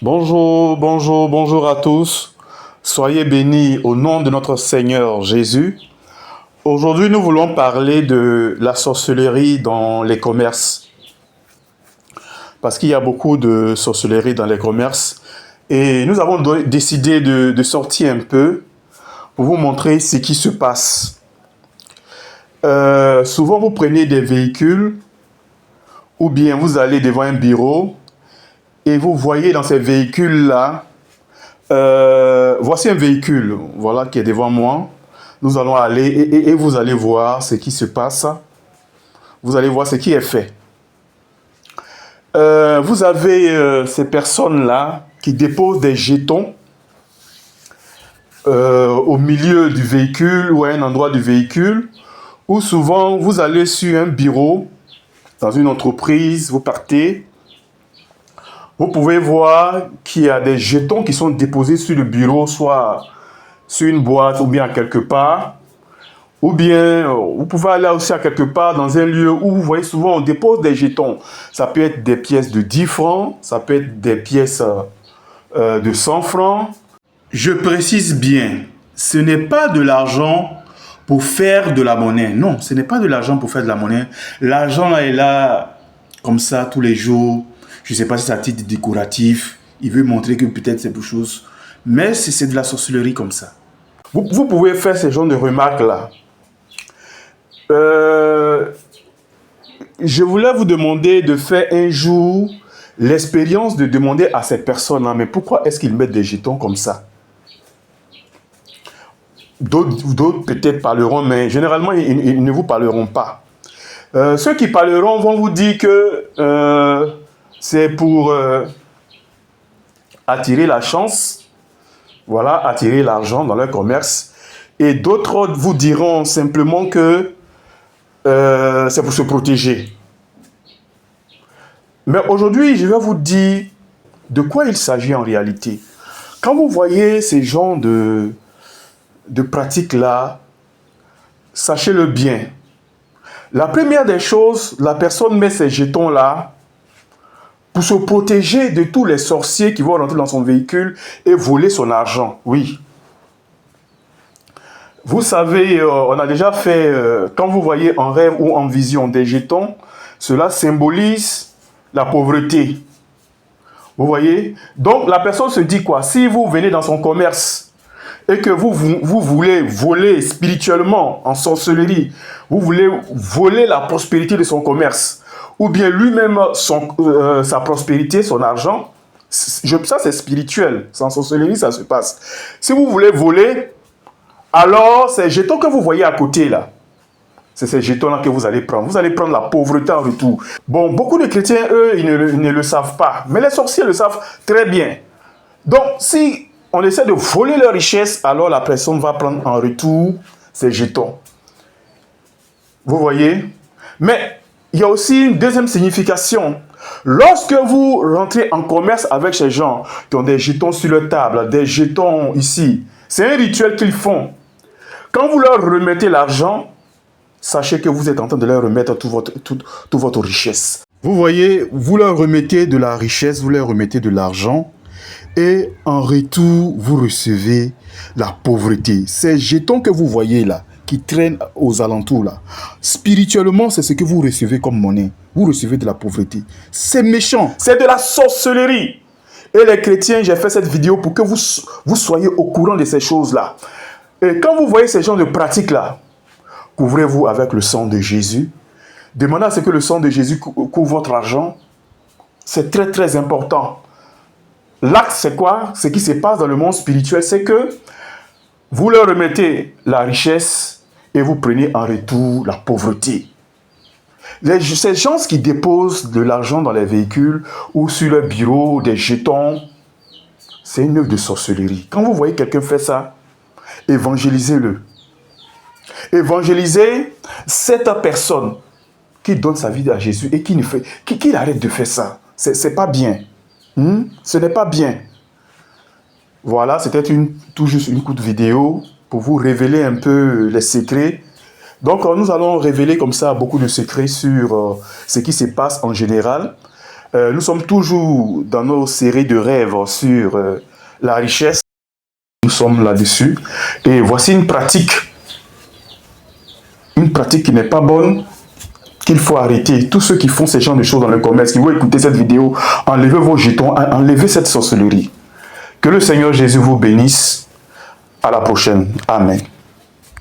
Bonjour, bonjour, bonjour à tous. Soyez bénis au nom de notre Seigneur Jésus. Aujourd'hui, nous voulons parler de la sorcellerie dans les commerces. Parce qu'il y a beaucoup de sorcellerie dans les commerces. Et nous avons décidé de sortir un peu pour vous montrer ce qui se passe. Souvent, vous prenez des véhicules ou bien vous allez devant un bureau et vous voyez dans ces véhicules-là, voici un véhicule, voilà, qui est devant moi. Nous allons aller et vous allez voir ce qui se passe. Vous allez voir ce qui est fait. Vous avez ces personnes-là qui déposent des jetons au milieu du véhicule ou à un endroit du véhicule, ou souvent vous allez sur un bureau, dans une entreprise, vous partez. Vous pouvez voir qu'il y a des jetons qui sont déposés sur le bureau, soit sur une boîte ou bien quelque part. Ou bien, vous pouvez aller aussi à quelque part dans un lieu où vous voyez souvent on dépose des jetons. Ça peut être des pièces de 10 francs, ça peut être des pièces de 100 francs. Je précise bien, ce n'est pas de l'argent pour faire de la monnaie. Non, ce n'est pas de l'argent pour faire de la monnaie. L'argent là est là comme ça tous les jours. Je ne sais pas si c'est à titre décoratif. Il veut montrer que peut-être c'est pour chose. Mais c'est de la sorcellerie comme ça. Vous pouvez faire ce genre de remarques-là. Je voulais vous demander de faire un jour l'expérience de demander à ces personnes-là, mais pourquoi est-ce qu'ils mettent des jetons comme ça? D'autres peut-être parleront, mais généralement, ils ne vous parleront pas. Ceux qui parleront vont vous dire que c'est pour attirer la chance, voilà, attirer l'argent dans leur commerce. Et d'autres vous diront simplement que c'est pour se protéger. Mais aujourd'hui, je vais vous dire de quoi il s'agit en réalité. Quand vous voyez ces genres de pratiques-là, sachez-le bien. La première des choses, la personne met ces jetons-là pour se protéger de tous les sorciers qui vont rentrer dans son véhicule et voler son argent. Oui. Vous savez, on a déjà fait, quand vous voyez en rêve ou en vision des jetons, cela symbolise la pauvreté. Vous voyez? Donc la personne se dit quoi? Si vous venez dans son commerce et que vous voulez voler spirituellement en sorcellerie, vous voulez voler la prospérité de son commerce, ou bien lui-même sa prospérité, son argent, ça c'est spirituel, sans sorcellerie ça se passe. Si vous voulez voler, alors ces jetons que vous voyez à côté là, c'est ces jetons-là que vous allez prendre. Vous allez prendre la pauvreté en retour. Bon, beaucoup de chrétiens, eux, ils ne le savent pas. Mais les sorciers le savent très bien. Donc, si on essaie de voler leur richesse, alors la personne va prendre en retour ces jetons. Vous voyez? Mais il y a aussi une deuxième signification. Lorsque vous rentrez en commerce avec ces gens qui ont des jetons sur leur table, des jetons ici, c'est un rituel qu'ils font. Quand vous leur remettez l'argent, sachez que vous êtes en train de leur remettre toute votre richesse. Vous voyez, vous leur remettez de la richesse, vous leur remettez de l'argent, et en retour, vous recevez la pauvreté. Ces jetons que vous voyez là, qui traînent aux alentours là, spirituellement, c'est ce que vous recevez comme monnaie. Vous recevez de la pauvreté. C'est méchant. C'est de la sorcellerie. Et les chrétiens, j'ai fait cette vidéo pour que vous soyez au courant de ces choses-là. Et quand vous voyez ces genres de pratiques-là, couvrez-vous avec le sang de Jésus. Demandez à ce que le sang de Jésus couvre votre argent. C'est très très important. L'acte, c'est quoi? Ce qui se passe dans le monde spirituel, c'est que vous leur remettez la richesse et vous prenez en retour la pauvreté. Ces gens qui déposent de l'argent dans les véhicules ou sur leur bureau, des jetons, c'est une œuvre de sorcellerie. Quand vous voyez quelqu'un faire ça, évangélisez-le. Évangélisez cette personne qui donne sa vie à Jésus et qui arrête de faire ça. C'est pas bien. Ce n'est pas bien. Voilà, c'était tout juste une courte vidéo pour vous révéler un peu les secrets. Donc, nous allons révéler comme ça beaucoup de secrets sur ce qui se passe en général. Nous sommes toujours dans nos séries de rêves sur la richesse. Nous sommes là-dessus. Et voici une pratique qui n'est pas bonne, qu'il faut arrêter. Tous ceux qui font ce genre de choses dans le commerce, qui vont écouter cette vidéo, enlevez vos jetons, enlevez cette sorcellerie. Que le Seigneur Jésus vous bénisse. À la prochaine. Amen.